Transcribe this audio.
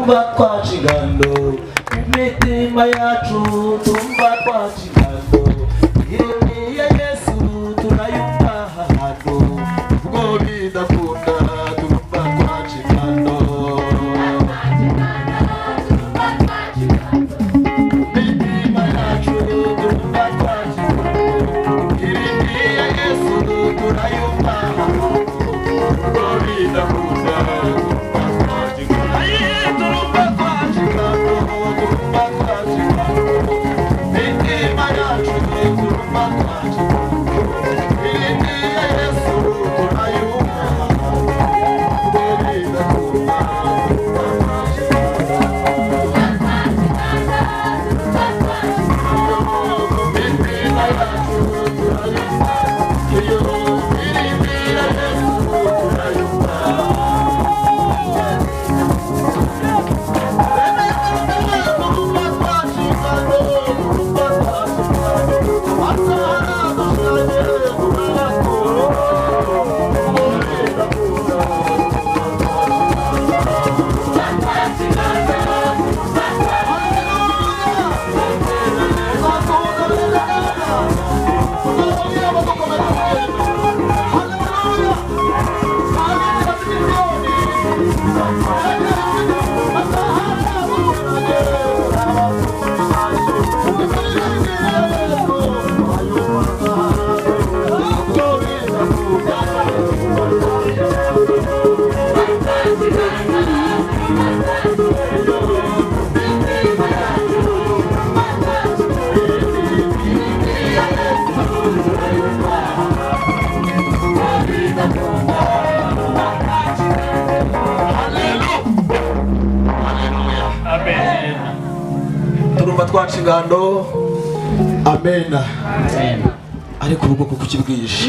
turumva twaca ingando imitima yacu turumva twaca ingando irimiye Yesu turayumva ahantu ubwo bidakunda turumva twaca ingando imitima yacu turumva twaca ingando irimiye Yesu turayumva ahantu ubwo bidakunda turumva twaca ingando amena ariko urugo kuko ukibwishe